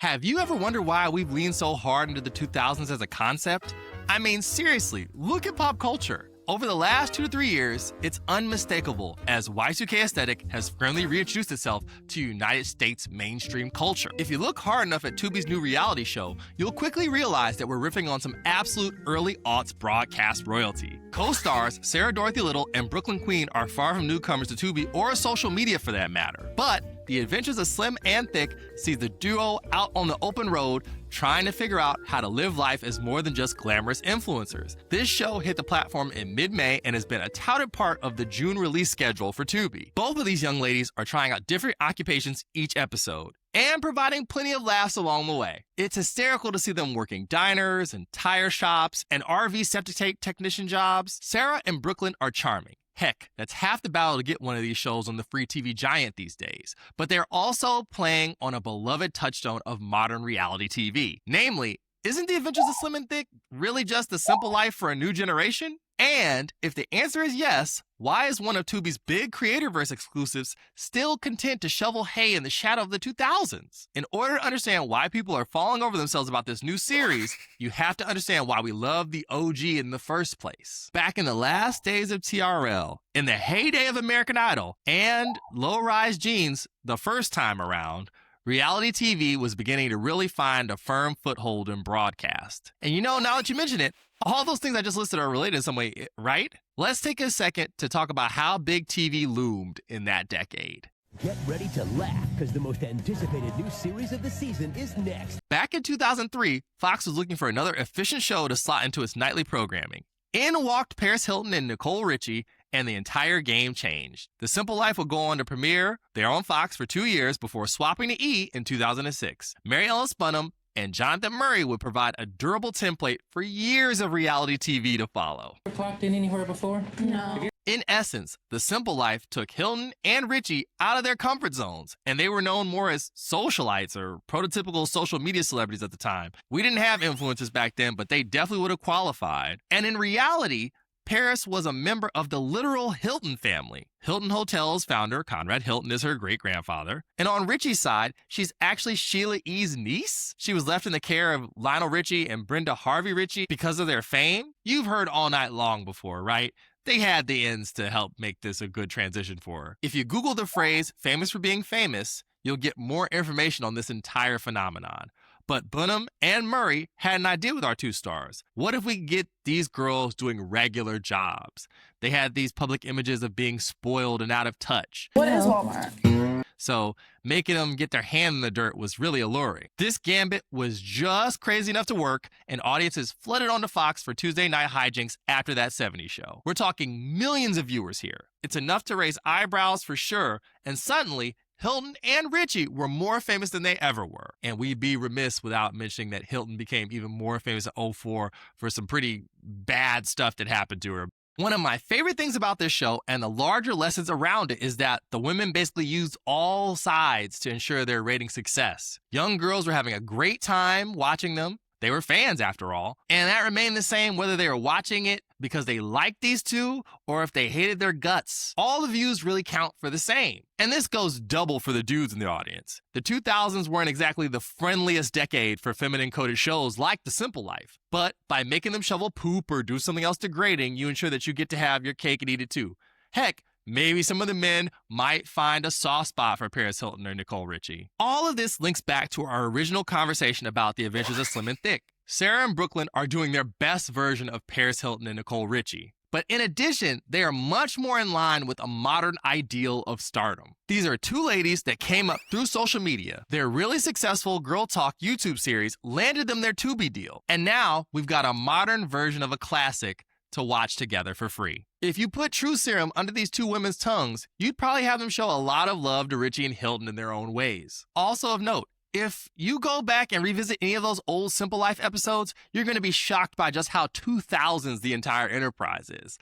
Have you ever wondered why we've leaned so hard into the 2000s as a concept? I mean, seriously, look at pop culture. Over the last 2 to 3 years, it's unmistakable as Y2K aesthetic has firmly reintroduced itself to United States mainstream culture. If you look hard enough at Tubi's new reality show, you'll quickly realize that we're riffing on some absolute early aughts broadcast royalty. Co-stars Sarah Dorothy Little and Brooklyn Queen are far from newcomers to Tubi or social media for that matter. But The Adventures of Slim and Thicc sees the duo out on the open road trying to figure out how to live life as more than just glamorous influencers. This show hit the platform in mid-May and has been a touted part of the June release schedule for Tubi. Both of these young ladies are trying out different occupations each episode and providing plenty of laughs along the way. It's hysterical to see them working diners and tire shops and RV septic tank technician jobs. Sarah and Brooklyn are charming. Heck, that's half the battle to get one of these shows on the free TV giant these days. But they're also playing on a beloved touchstone of modern reality TV. Namely, isn't The Adventures of Slim and Thicc really just the simple life for a new generation? And if the answer is yes, why is one of Tubi's big Creatorverse exclusives still content to shovel hay in the shadow of the 2000s? In order to understand why people are falling over themselves about this new series, you have to understand why we love the OG in the first place. Back in the last days of TRL, in the heyday of American Idol, and low-rise jeans the first time around, reality TV was beginning to really find a firm foothold in broadcast. And you know, now that you mention it, all those things I just listed are related in some way, right? Let's take a second to talk about how big TV loomed in that decade. Get ready to laugh, because the most anticipated new series of the season is next. Back in 2003, Fox was looking for another efficient show to slot into its nightly programming. In walked Paris Hilton and Nicole Richie, and the entire game changed. The Simple Life would go on to premiere there on Fox for 2 years before swapping to E! In 2006. Mary Ellis Bunham and Jonathan Murray would provide a durable template for years of reality TV to follow. Ever clocked in anywhere before? No. In essence, The Simple Life took Hilton and Richie out of their comfort zones, and they were known more as socialites or prototypical social media celebrities at the time. We didn't have influencers back then, but they definitely would have qualified. And in reality, Paris was a member of the literal Hilton family. Hilton Hotels founder Conrad Hilton is her great-grandfather. And on Richie's side, she's actually Sheila E.'s niece. She was left in the care of Lionel Richie and Brenda Harvey Richie because of their fame. You've heard All Night Long before, right? They had the ends to help make this a good transition for her. If you Google the phrase famous for being famous, you'll get more information on this entire phenomenon. But Bunham and Murray had an idea with our two stars. What if we could get these girls doing regular jobs? They had these public images of being spoiled and out of touch. What is Walmart? So making them get their hand in the dirt was really alluring. This gambit was just crazy enough to work, and audiences flooded onto Fox for Tuesday Night Hijinks after that 70s show. We're talking millions of viewers here. It's enough to raise eyebrows for sure, and suddenly, Hilton and Richie were more famous than they ever were. And we'd be remiss without mentioning that Hilton became even more famous in 2004 for some pretty bad stuff that happened to her. One of my favorite things about this show and the larger lessons around it is that the women basically used all sides to ensure their rating success. Young girls were having a great time watching them. They were fans after all. And that remained the same whether they were watching it because they liked these two or if they hated their guts. All the views really count for the same. And this goes double for the dudes in the audience. The 2000s weren't exactly the friendliest decade for feminine-coded shows like The Simple Life. But by making them shovel poop or do something else degrading, you ensure that you get to have your cake and eat it too. Heck, maybe some of the men might find a soft spot for Paris Hilton or Nicole Richie. All of this links back to our original conversation about The Adventures of Slim and Thicc. Sarah and Brooklyn are doing their best version of Paris Hilton and Nicole Richie. But in addition, they are much more in line with a modern ideal of stardom. These are two ladies that came up through social media. Their really successful Girl Talk YouTube series landed them their Tubi deal. And now we've got a modern version of a classic to watch together for free. If you put true serum under these two women's tongues, you'd probably have them show a lot of love to Richie and Hilton in their own ways. Also of note, if you go back and revisit any of those old Simple Life episodes, you're going to be shocked by just how 2000s the entire enterprise is.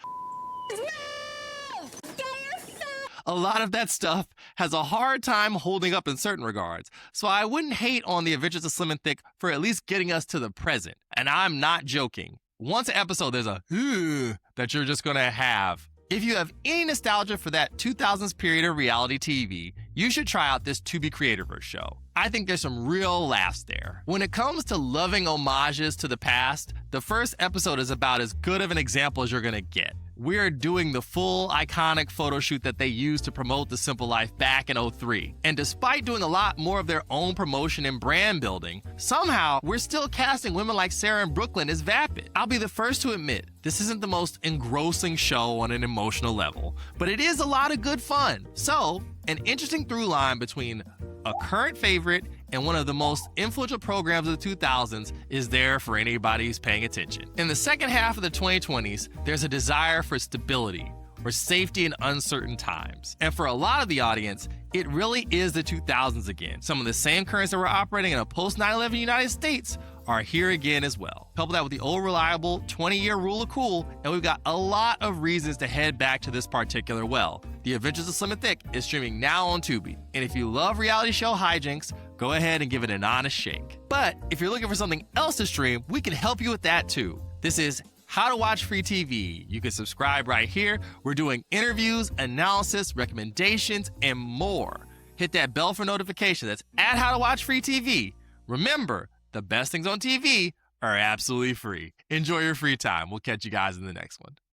A lot of that stuff has a hard time holding up in certain regards, so I wouldn't hate on The Adventures of Slim and Thicc for at least getting us to the present. And I'm not joking. Once an episode, there's a that you're just going to have If you have any nostalgia for that 2000s period of reality TV, you should try out this Tubi Creatorverse show. I think there's some real laughs there. When it comes to loving homages to the past, the first episode is about as good of an example as you're gonna get. We're doing the full iconic photo shoot that they used to promote The Simple Life back in '03. And despite doing a lot more of their own promotion and brand building, somehow we're still casting women like Sarah and Brooklyn as vapid. I'll be the first to admit, this isn't the most engrossing show on an emotional level, but it is a lot of good fun. So, an interesting through line between a current favorite and one of the most influential programs of the 2000s is there for anybody who's paying attention. In the second half of the 2020s, there's a desire for stability or safety in uncertain times. And for a lot of the audience, it really is the 2000s again. Some of the same currents that were operating in a post-9/11 United States are here again as well. Couple that with the old reliable 20-year rule of cool, and we've got a lot of reasons to head back to this particular well. The Adventures of Slim Thicc is streaming now on Tubi. And if you love reality show hijinks, go ahead and give it an honest shake. But if you're looking for something else to stream, we can help you with that too. This is How to Watch Free TV. You can subscribe right here. We're doing interviews, analysis, recommendations, and more. Hit that bell for notification. That's at How to Watch Free TV. Remember, the best things on TV are absolutely free. Enjoy your free time. We'll catch you guys in the next one.